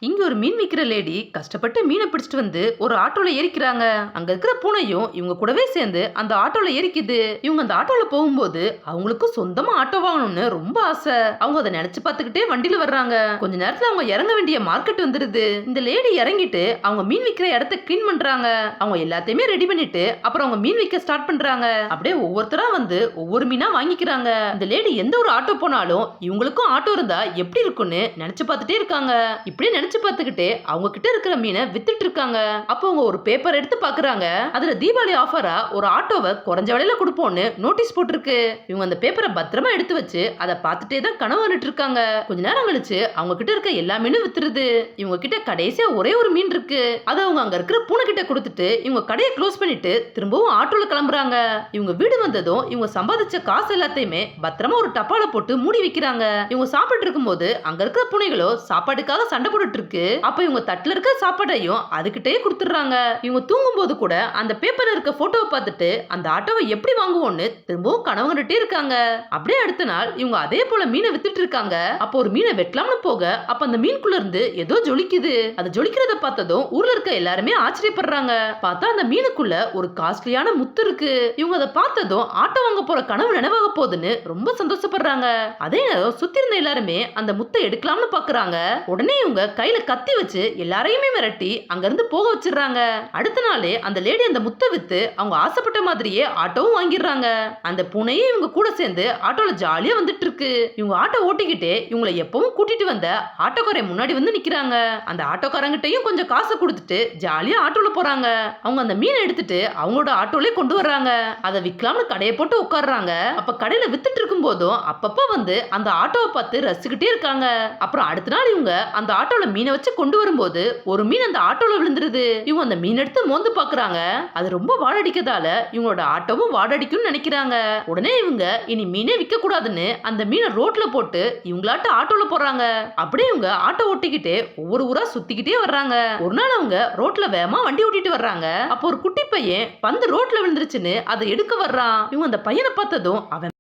இங்க ஒரு மீன் விக்கிற லேடி கஷ்டப்பட்டு மீனை பிடிச்சிட்டு வந்து ஒரு ஆட்டோல ஏறிக்கிறாங்க. அங்க இருக்கிற பூனையும் இவங்க கூடவே சேர்ந்து அந்த ஆட்டோல ஏறிக்குது. இவங்க அந்த ஆட்டோல போகும்போது அவங்களுக்கும் சொந்தமா ஆட்டோ வாங்கணும்னு ரொம்ப ஆசை. அவங்க அதை நினைச்சு பார்த்துக்கிட்டே வண்டியில வர்றாங்க. கொஞ்ச நேரத்துல அவங்க இறங்க வேண்டிய மார்க்கெட் வந்துருது. இந்த லேடி இறங்கிட்டு அவங்க மீன் விக்கிற இடத்த கிளீன் பண்றாங்க. அவங்க எல்லாத்தையுமே ரெடி பண்ணிட்டு அப்புறம் அவங்க மீன் விற்க ஸ்டார்ட் பண்றாங்க. அப்படியே ஒவ்வொருத்தரா வந்து ஒவ்வொரு மீனா வாங்கிக்கிறாங்க. இந்த லேடி எந்த ஒரு ஆட்டோ போனாலும் இவங்களுக்கும் ஆட்டோ இருந்தா எப்படி இருக்கும்னு நினைச்சு பார்த்துட்டே இருக்காங்க. இப்படி நினைச்சு பார்த்துக்கிட்டே அவங்க கிட்ட இருக்கிற மீனை வித்துட்டு இருக்காங்க. அப்போ அவங்க ஒரு பேப்பர் எடுத்து பாக்குறாங்க. அதுல தீபாவளி ஆஃபரா ஒரு ஆட்டோவை குறைஞ்ச விலையில கொடுப்போம்னு நோட்டீஸ் போட்டிருக்கு. இவங்க அந்த பேப்பரை பத்திரமா எடுத்து வச்சு அதை பார்த்துட்டே தான் கனவு வந்துட்டு இருக்காங்க. கொஞ்ச நேரம் கழிச்சு அவங்க கிட்ட இருக்க எல்லா மீனும் வித்துருது. இவங்க கிட்ட கடைசியா ஒரே ஒரு மீன் இருக்கு. அதை அவங்க அங்க இருக்கிற பூனை கிட்ட கொடுத்துட்டு இவங்க கடையை க்ளோஸ் பண்ணிட்டு திரும்பவும் ஆட்டோல கிளம்புறாங்க. இவங்க வீடு வந்ததும் இவங்க சம்பாதிச்ச காசு எல்லாத்தையுமே பத்திரமா ஒரு டப்பால போட்டு மூடி வைக்கிறாங்க. இவங்க சாப்பிட்டு இருக்கும் போது அங்க இருக்கிற பூனைகளோ சாப்பாட்டுக்காக சண்டை போட்டுட்டு இருக்கு. அப்ப இவங்க தட்டுல இருக்க சாப்பாடையும் அதுகிட்டே கொடுத்துறாங்க. இவங்க தூங்கும் போது கூட அந்த பேப்பர்ல இருக்க போட்டோவை பார்த்துட்டு அந்த ஆட்டோவை எப்படி வாங்குவோம்னு திரும்பவும் கனவு கண்டுட்டே இருக்காங்க. அப்படியே அடுத்த நாள் இவங்க அதே போல மீனை வித்துட்டு இருக்காங்க. அப்போ ஒரு மீனை வெட்டலாம்னு போக அப்ப அந்த மீனுக்குள்ள இருந்து ஏதோ ஜொலிக்குது. அது ஜொலிக்கிறத பார்த்ததும் ஊர்ல இருக்க எல்லாருமே ஆச்சரியப்படுறாங்க. பார்த்தா அந்த மீனுக்குள்ள ஒரு காஸ்ட்லியான முத்து இருக்கு. இவங்க அதை பார்த்ததும் ஆட்டோ வாங்க போற கனவு நினைவாக போகுதுன்னு ரொம்ப சந்தோஷப்படுறாங்க. அதே நேரம் சுத்தி இருந்த எல்லாருமே அந்த முத்தை எடுக்கலாம்னு பாக்குறாங்க. உடனே இவங்க கையில கத்தி வச்சு எல்லாரையுமே மிரட்டி அங்க இருந்து போக வச்சிடறாங்க. அடுத்த நாளே அந்த லேடி அந்த முத்தை வித்து அவங்க ஆசைப்பட்ட மாதிரியே ஆட்டோவும் வாங்கிடுறாங்க. அந்த பூனையும் இவங்க கூட சேர்ந்து ஆட்டோல ஜாலியா வந்துட்டு இருக்கு. இவங்க ஆட்டோ ஓட்டிக்கிட்டே இவங்களை எப்பவும் கூட்டிட்டு வந்த ஆட்டோக்காரை முன்னாடி வந்து நிக்கிறாங்க. அந்த ஆட்டோக்காரங்கிட்டையும் கொஞ்சம் காசு கொடுத்துட்டு ஜாலியா ஆட்டோல போறாங்க. அவங்க அந்த மீனை எடுத்துட்டு அவங்களோட ஆட்டோலே கொண்டு வர்றாங்க. அதை விற்கலாம்னு கடையை போட்டு உட்கார்றாங்க. அப்ப கடையில வித்துட்டு இருக்கும் போதும் அப்பப்ப வந்து அந்த ஆட்டோவை பார்த்து ரசிச்சுக்கிட்டே இருக்காங்க. அப்புறம் அடுத்த நாள் இவங்க அந்த ஆட்டோல மீனை வச்சு கொண்டு வரும்போது ஒரு மீன் அந்த ஆட்டோல விழுந்துருது. இவங்க அந்த மீன் எடுத்து மோந்து பாக்குறாங்க. அது ரொம்ப வாடடிக்கிறதால இவங்களோட ஆட்டோவும் வாடடிக்கும்னு நினைக்கிறாங்க. உடனே இவங்க இனி மீனே விற்க கூடாதுன்னு அந்த மீனை ரோட்ல போட்டு இவங்களாட்ட ஆட்டோல போறாங்க. அப்படியே இவங்க ஆட்டோ ஓட்டிக்கிட்டே ஒவ்வொரு ஊரா சுத்திக்கிட்டே வர்றாங்க. ஒரு நாள் அவங்க ரோட்ல வேகமா வண்டி ஓட்டிட்டு வர்றாங்க. அப்போ ஒரு குட்டி பையன் பந்து ரோட்ல விழுந்துருச்சுன்னு அதை எடுக்க வர்றான். இவங்க அந்த பையனை பார்த்ததும் அவன்